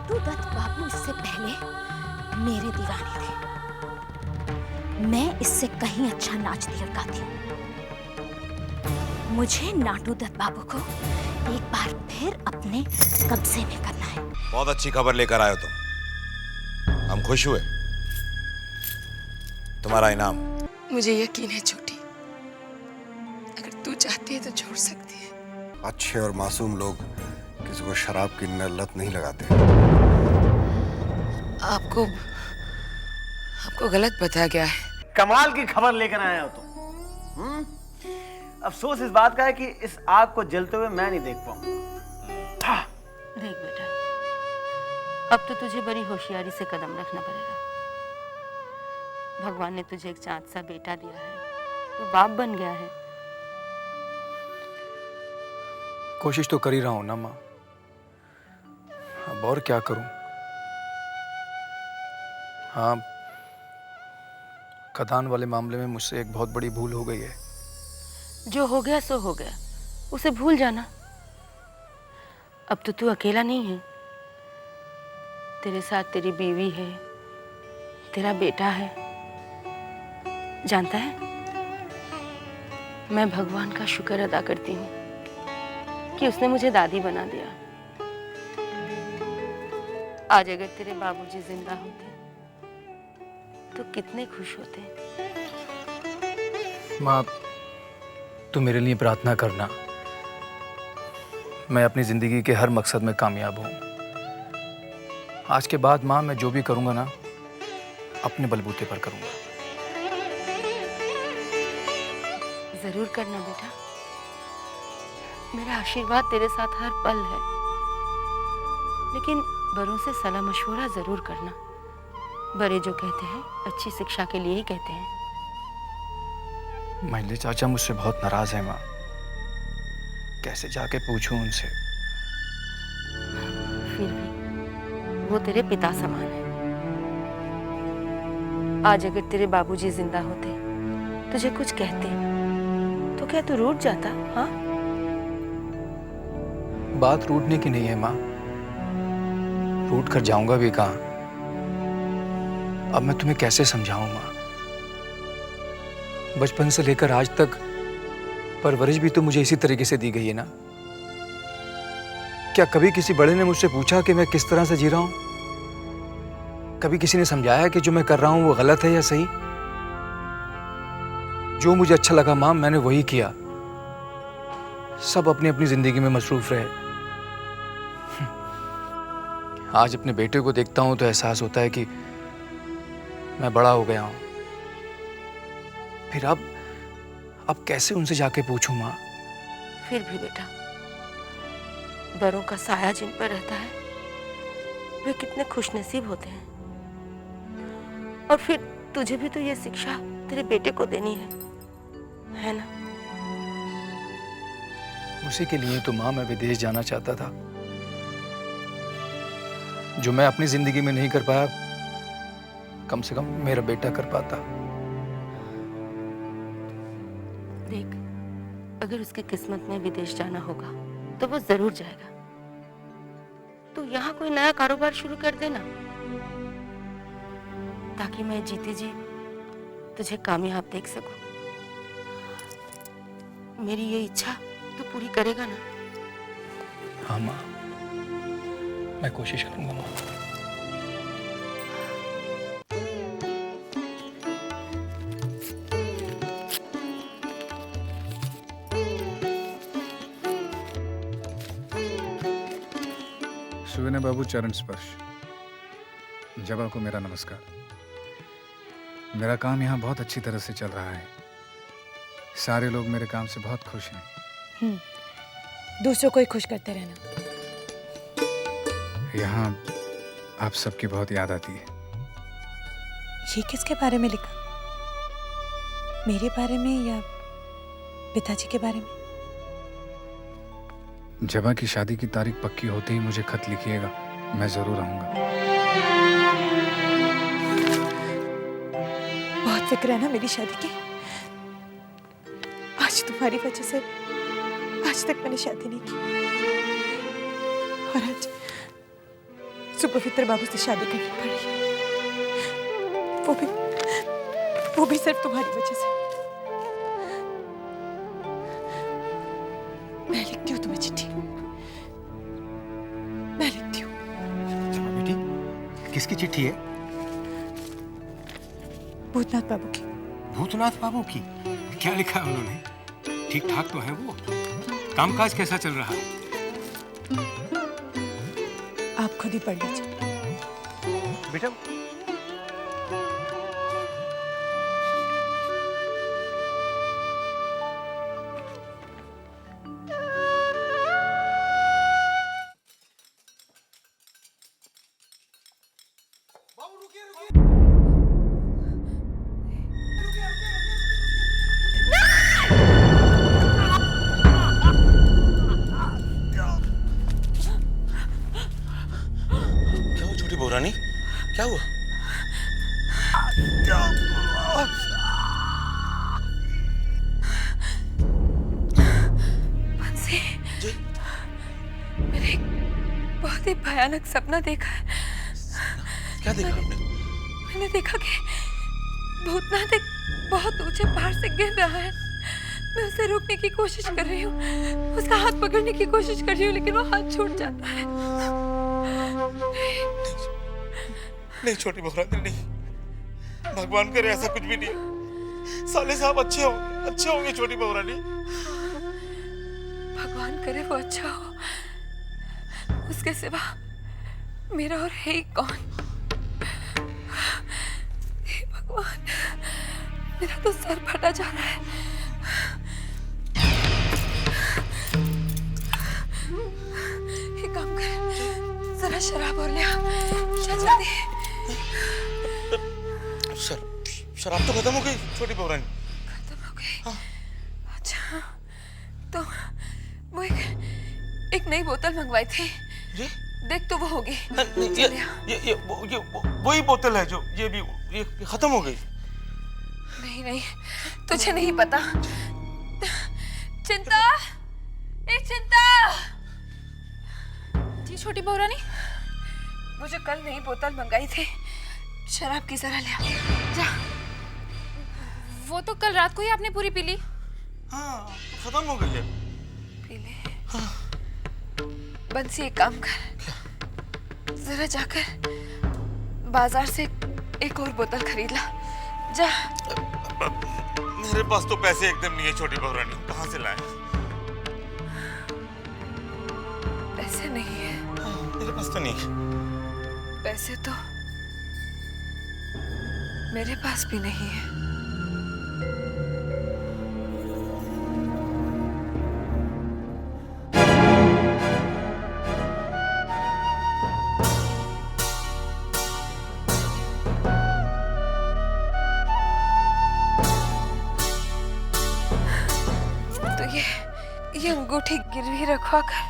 नाटू दत्त बाबू इससे पहले मेरे दीवाने थे। मैं इससे कहीं अच्छा नाचती और गाती हूँ। मुझे नाटू दत्त बाबू को एक बार फिर अपने कब्जे में करना है। बहुत अच्छी खबर लेकर आए हो तुम, हम खुश हुए। तुम्हारा इनाम। मुझे यकीन है छोटी, अगर तू चाहती है तो छोड़ सकती है। अच्छे और मासूम लोग किसी को शराब की लत नहीं लगाते। आपको गलत बताया गया है। कमाल की खबर लेकर आया हो तुम। अफसोस इस बात का है कि इस आग को जलते हुए मैं नहीं देख पाऊंगा। देख बेटा, अब तो तुझे बड़ी होशियारी से कदम रखना पड़ेगा। भगवान ने तुझे एक चाँद सा बेटा दिया है, तो बाप बन गया है। कोशिश तो कर ही रहा हूं ना माँ, अब और क्या करूं। हाँ, खदान वाले मामले में मुझसे एक बहुत बड़ी भूल हो गई है। जो हो गया सो हो गया, उसे भूल जाना। अब तो तू अकेला नहीं है, तेरे साथ तेरी बीवी है, तेरा बेटा है। जानता है, मैं भगवान का शुक्र अदा करती हूँ कि उसने मुझे दादी बना दिया। आज अगर तेरे बाबूजी जिंदा होते तो कितने खुश होते। माँ, तू मेरे लिए प्रार्थना करना, मैं अपनी जिंदगी के हर मकसद में कामयाब हूँ। आज के बाद माँ, मैं जो भी करूँगा ना, अपने बलबूते पर करूँगा। जरूर करना बेटा, मेरा आशीर्वाद तेरे साथ हर पल है। लेकिन बड़ों से सलाह मशवरा जरूर करना। बड़े जो कहते हैं अच्छी शिक्षा के लिए ही कहते हैं। महले चाचा मुझसे बहुत नाराज है माँ, कैसे जाके पूछूं उनसे। फिर भी वो तेरे पिता समान है। आज अगर तेरे बाबूजी जिंदा होते, तुझे कुछ कहते, तो क्या तू रूठ जाता? हाँ, बात रूठने की नहीं है माँ, रूठ कर जाऊंगा भी कहाँ। अब मैं तुम्हें कैसे समझाऊं माँ, बचपन से लेकर आज तक परवरिश भी तो मुझे इसी तरीके से दी गई है ना। क्या कभी किसी बड़े ने मुझसे पूछा कि मैं किस तरह से जी रहा हूं? कभी किसी ने समझाया कि जो मैं कर रहा हूं वो गलत है या सही? जो मुझे अच्छा लगा मां, मैंने वही किया। सब अपनी अपनी जिंदगी में मसरूफ रहे। आज अपने बेटे को देखता हूं तो एहसास होता है कि मैं बड़ा हो गया हूं। फिर अब कैसे उनसे जाके पूछूं मां? फिर भी बेटा, बड़ों का साया जिन पर रहता है वे कितने खुशनसीब होते हैं। और फिर तुझे भी तो ये शिक्षा तेरे बेटे को देनी है ना? उसी के लिए तो मां मैं विदेश जाना चाहता था। जो मैं अपनी जिंदगी में नहीं कर पाया, कम से कम मेरा बेटा कर पाता। देख, अगर उसकी किस्मत में विदेश जाना होगा तो वो जरूर जाएगा। तू यहाँ कोई नया कारोबार शुरू कर देना, ताकि मैं जीते जी तुझे कामयाब देख सकूं। मेरी ये इच्छा तू पूरी करेगा ना? हाँ माँ, मैं कोशिश करूंगा माँ। सुविनय बाबू चरण स्पर्श। जबा को मेरा नमस्कार। मेरा काम यहाँ बहुत अच्छी तरह से चल रहा है। सारे लोग मेरे काम से बहुत खुश हैं। दूसरों को ही खुश करते रहना। यहाँ आप सबकी बहुत याद आती है। ये किसके बारे में लिखा? मेरे बारे में या पिताजी के बारे में? जबा की शादी की तारीख पक्की होते ही मुझे खत लिखिएगा, मैं जरूर आऊंगा। बहुत फिक्र है ना मेरी शादी की। आज तुम्हारी वजह से आज तक मैंने शादी नहीं की, और आज सुपवित्र बाबू से शादी करनी पड़ी, वो भी सिर्फ तुम्हारी वजह से। मैं लिखती हूँ तुम्हें चिट्ठी, मैं लिखती हूँ। बेटी, किसकी चिट्ठी है? भूतनाथ बाबू की। भूतनाथ बाबू की? क्या लिखा है उन्होंने? ठीक ठाक तो है वो? कामकाज कैसा चल रहा है? आप खुद ही पढ़ लीजिए। बेटा, क्या हुआ छोटी बहू रानी? क्या हुआ? बंसी, मैंने एक बहुत ही भयानक सपना देखा है। क्या देखा आपने? मैंने देखा कि भूतनाथ एक बहुत ऊंचे पहाड़ से गिर रहा है। मैं उसे रोकने की कोशिश कर रही हूँ, उसका हाथ पकड़ने की कोशिश कर रही हूँ, लेकिन वो हाथ छूट जाता है। नहीं छोटी बहू रानी, नहीं, भगवान करे ऐसा कुछ भी नहीं। साले साहब अच्छे होंगे छोटी बहू रानी। भगवान करे वो अच्छा हो, उसके सिवा मेरा और है ही कौन। हे भगवान, मेरा तो सर फटा जा रहा है। एक काम कर, जरा शराब और ले आ, चल जल्दी। शराब तो खत्म हो गई छोटी बहू रानी। खत्म हो गई? हाँ। अच्छा, तो वो एक नई बोतल मंगवाई थी, देख तो वो होगी। ये वही बोतल है जो ये खत्म हो गई। नहीं, तुझे नहीं पता। चिंता, एक चिंता। जी छोटी बहू रानी। वो जो कल नई बोतल मंगाई थी, शराब की जरा ले आ, जा। वो तो कल रात को ही आपने पूरी पी ली। हाँ, तो खत्म हो गई है। पी ले। हाँ। बंसी एक काम कर, जरा जाकर बाजार से एक और बोतल खरीद ला, जा। मेरे पास तो पैसे एकदम नहीं है छोटी बहू रानी, कहाँ से लाएं? पैसे नहीं है? मेरे पास तो नहीं। पैसे तो मेरे पास भी नहीं है। ये अंगूठी गिरवी रखवा कर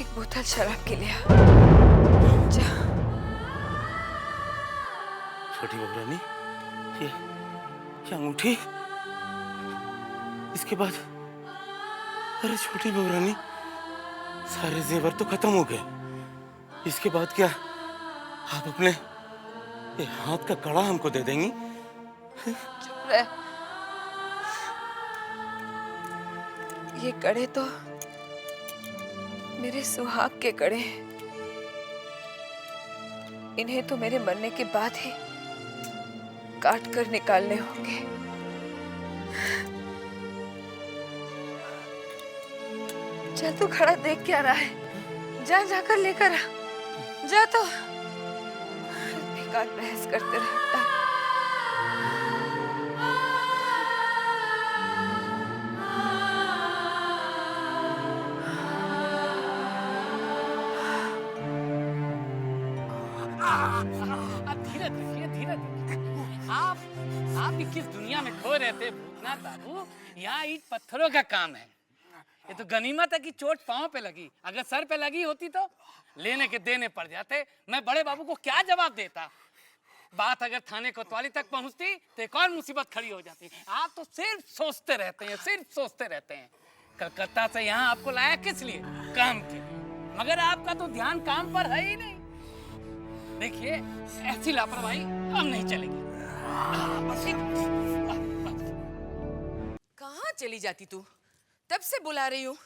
एक बोतल शराब के लिए जा। छोटी बहू रानी, ये अंगूठी, इसके बाद अरे छोटी बहू रानी, सारे जेवर तो खत्म हो गए। इसके बाद क्या आप अपने ये हाथ का कड़ा हमको दे देंगी? चुप रह। ये कड़े तो मेरे सुहाग के कड़े हैं। इन्हें तो मेरे मरने के बाद ही काट कर निकालने होंगे। चल तू खड़ा देख क्या रहा है, जा जाकर लेकर आ, जा। तो बेकार बहस करते रहता है। धीरे धीरे आप किस दुनिया में खो रहे थे भूतनाथ बाबू? यहाँ ईंट पत्थरों का काम है। ये तो गनीमत है कि चोट पांव पे लगी, अगर सर पे लगी होती तो लेने के देने पड़ जाते। मैं बड़े बाबू को क्या जवाब देता? बात अगर थाने कोतवाली तक पहुंचती तो एक और मुसीबत खड़ी हो जाती। आप तो सिर्फ सोचते रहते हैं, सिर्फ सोचते रहते हैं। कलकत्ता से यहाँ आपको लाया किस लिए? काम के लिए। मगर आपका तो ध्यान काम पर है ही नहीं। देखिए ऐसी लापरवाही अब नहीं चलेगी। कहाँ चली जाती तू? तब से बुला रही हूँ।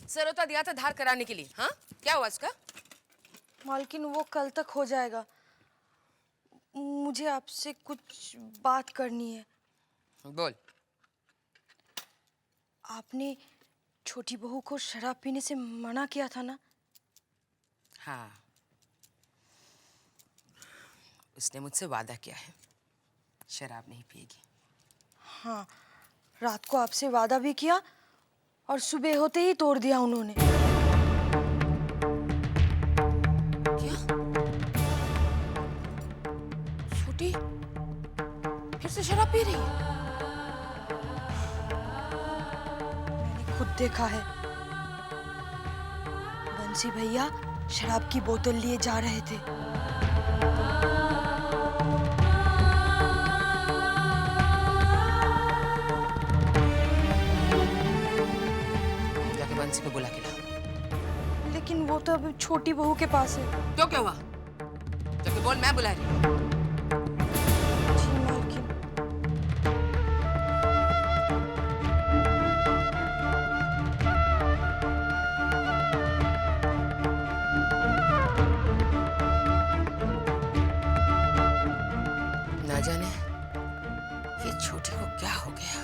सरोता दिया था धार कराने के लिए। हाँ, क्या हुआ उसका? मालकिन वो कल तक हो जाएगा। मुझे आपसे कुछ बात करनी है। बोल। आपने छोटी बहू को शराब पीने से मना किया था ना? हाँ, उसने मुझसे वादा किया है, शराब नहीं पिएगी। हाँ, रात को आपसे वादा भी किया और सुबह होते ही तोड़ दिया उन्होंने। क्या? छोटी फिर से शराब पी रही है? मैंने खुद देखा है। बंसी भैया शराब की बोतल लिए जा रहे थे। जाके बंसी को बुला के लाओ। लेकिन वो तो अभी छोटी बहू के पास है। तो क्या हुआ? जाके बोल, मैं बुला रही हूँ। जी मालकिन। ना जाने ये छोटी को क्या हो गया।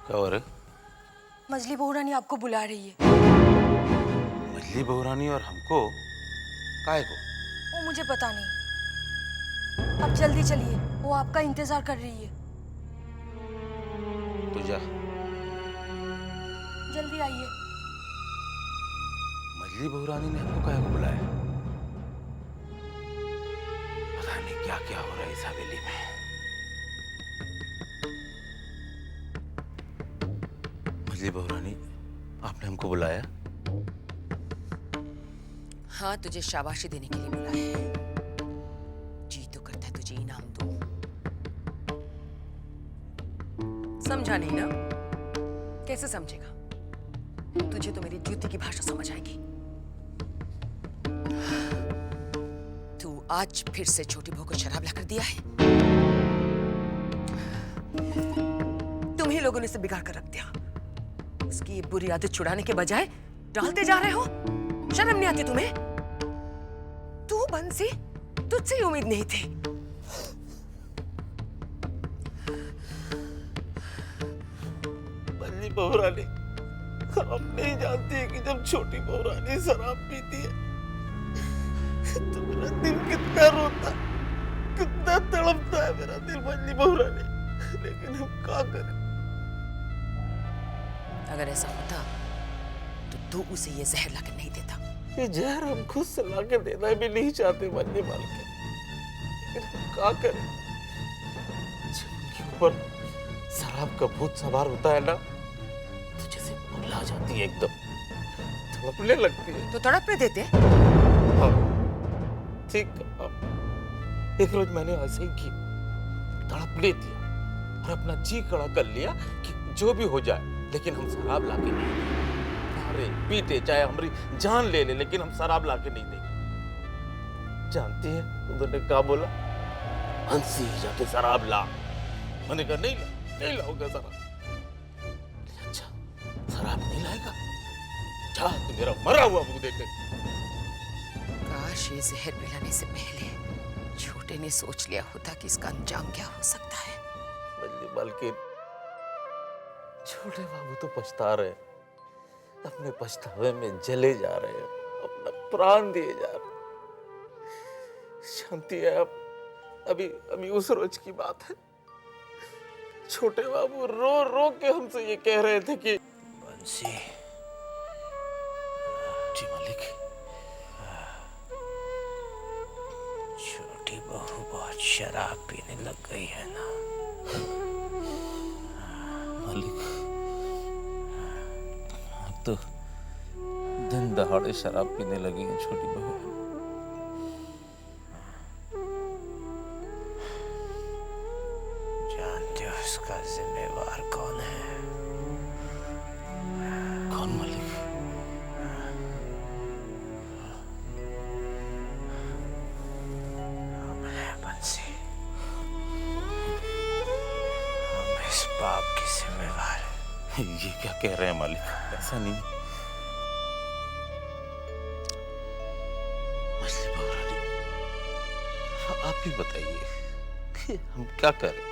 क्या हो रहा है? मजली बहू रानी आपको बुला रही है। मजली बहू रानी और हमको? काहे को? वो मुझे पता नहीं। अब जल्दी चलिए, वो आपका इंतजार कर रही है। तो जा। जल्दी आइए। मजली बहू रानी ने हमको काहे को बुलाया? पता नहीं क्या क्या हो रहा है इस हवेली में। मजली बहू रानी, आपने हमको बुलाया? हाँ, तुझे शाबाशी देने के लिए बुलाया है। जी तो करता है तुझे इनाम दूं। समझा नहीं ना? कैसे समझेगा? तुझे तो मेरी जूती की भाषा समझ आएगी। तू आज फिर से छोटी बहू को शराब लाकर दिया है। तुम ही लोगों ने इसे बिगाड़ कर रख दिया। उसकी ये बुरी आदत छुड़ाने के बजाय डालते जा रहे हो। शर्म नहीं आती तुम्हें? तू बंसी, तुझसे उम्मीद नहीं थी। मजली बहू रानी, आप नहीं जानती है कि जब छोटी बहू रानी शराब पीती है तो मेरा दिल कितना रोता, कितना तड़पता है मेरा दिल मजली बहू रानी। लेकिन हम क्या करें? अगर ऐसा होता तो तू उसे ये जहर लाकर नहीं देता। ये जहर हम खुद से लाके देना भी नहीं चाहते मजली मालकिन, लेकिन हम क्या करें? जब उनके ऊपर शराब का भूत सवार होता है ना, तो जैसे पगला जाती है, एकदम तड़पने लगती है। तो तड़पने देते? हाँ, ठीक। अब एक रोज मैंने ऐसे ही की, तड़पने दिया और अपना जी खड़ा कर लिया कि जो भी हो जाए, लेकिन हम शराब लाके नहीं देंगे। मारे पीटे चाहे हमारी जान ले ले, लेकिन हम शराब लाके नहीं देंगे। जानती है उन्होंने क्या बोला? हंसी जाके शराब ला। मैंने कहा नहीं लाऊंगा शराब। अच्छा, शराब नहीं लाएगा? जा तू मेरा मरा हुआ मुंह देखे। काश ये जहर पिलाने से पहले छोटे ने सोच लिया होता कि इसका अंजाम क्या हो सकता है। बल्कि छोटे बाबू तो पछता रहे, अपने पछतावे में जले जा रहे हैं, अपना प्राण दिए जा रहे। शांति है, अभी अभी उस रोज की बात है, छोटे बाबू रो रो के हमसे ये कह रहे थे कि बंसी। जी मालिक। छोटी बहू बहुत शराब पीने लग गई है ना मालिक? अब तो दिन दहाड़े शराब पीने लगी है छोटी बहू। जानते हो उसका जिम्मेवार कौन है? कौन मालिक? बंसी, हम इस पाप की जिम्मेवार है। ये क्या कह रहे हैं मालिक? ऐसा नहीं। मछली बहुरानी, आप ही बताइए कि हम क्या करें?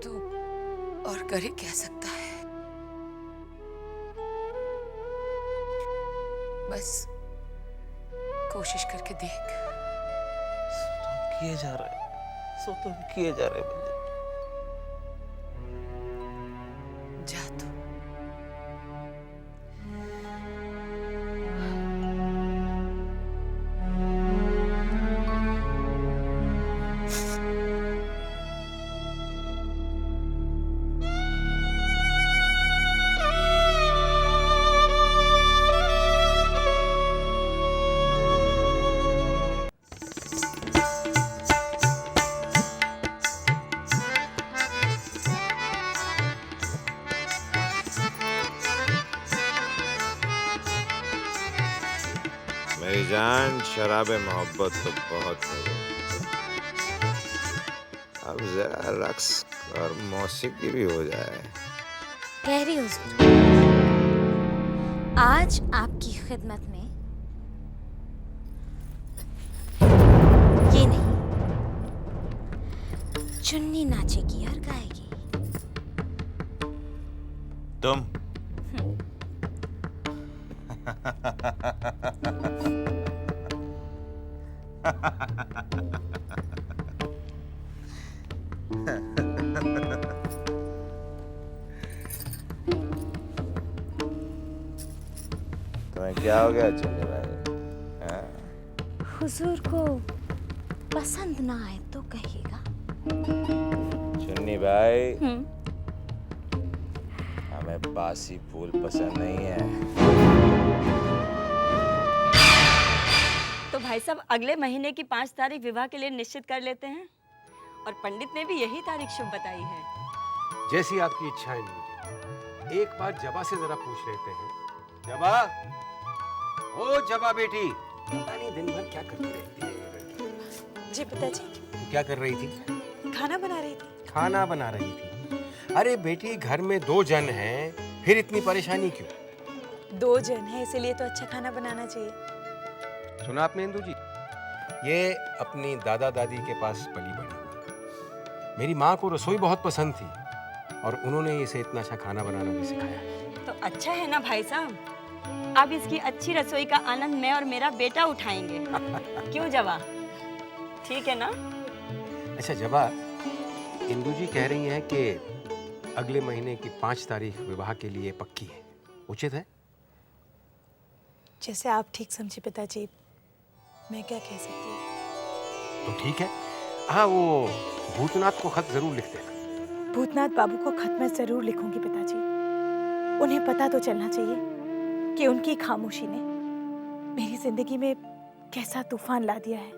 तो और कर ही क्या सकता है? बस कोशिश करके देख। किए जा रहे हैं, सो तो हम किए जा रहे हैं बंदे। जा तू। मेरी जान, शराब मोहब्बत तो बहुत है। अब जरा रक्स और मौसीकी भी हो जाए। खैरी हुजूर, आज आपकी खिदमत में ये नहीं, चुन्नी नाचेगी और गाएगी। तुम तुम्हें क्या हो गया चुन्नी भाई? हाँ? हुजूर को पसंद ना आए तो कहिएगा। चुन्नी भाई, हमें बासी फूल पसंद नहीं है। तो भाई साहब, अगले महीने की 5 तारीख विवाह के लिए निश्चित कर लेते हैं, और पंडित ने भी यही तारीख शुभ बताई है। जैसी आपकी इच्छा है जी। एक बार जबा से जरा पूछ लेते हैं। जबा, ओ जबा बेटी, पता नहीं दिन भर क्या करती रहती है। जी पिताजी। तू क्या कर रही थी? खाना बना रही थी। खाना बना रही थी? अरे बेटी, घर में 2 जन हैं, फिर इतनी परेशानी क्यों? 2 जन है, इसीलिए तो अच्छा खाना बनाना चाहिए। सुना आपने इंदू जी? ये अपनी दादा दादी के पास पली बड़ी हुई। मेरी माँ को रसोई बहुत पसंद थी और उन्होंने इसे इतना अच्छा खाना बनाना भी सिखाया। तो अच्छा है ना भाई साहब, अब इसकी अच्छी रसोई का आनंद मैं और मेरा बेटा उठाएंगे। क्यों जबा, ठीक है ना? अच्छा जबा, इंदू जी कह रही हैं कि अगले महीने की 5 तारीख विवाह के लिए पक्की है, उचित है? जैसे आप ठीक समझे पिताजी, मैं क्या कह सकती हूँ। तो ठीक है। हाँ, वो भूतनाथ को खत जरूर लिख देना। भूतनाथ बाबू को खत मैं जरूर लिखूंगी पिताजी। उन्हें पता तो चलना चाहिए कि उनकी खामोशी ने मेरी जिंदगी में कैसा तूफान ला दिया है।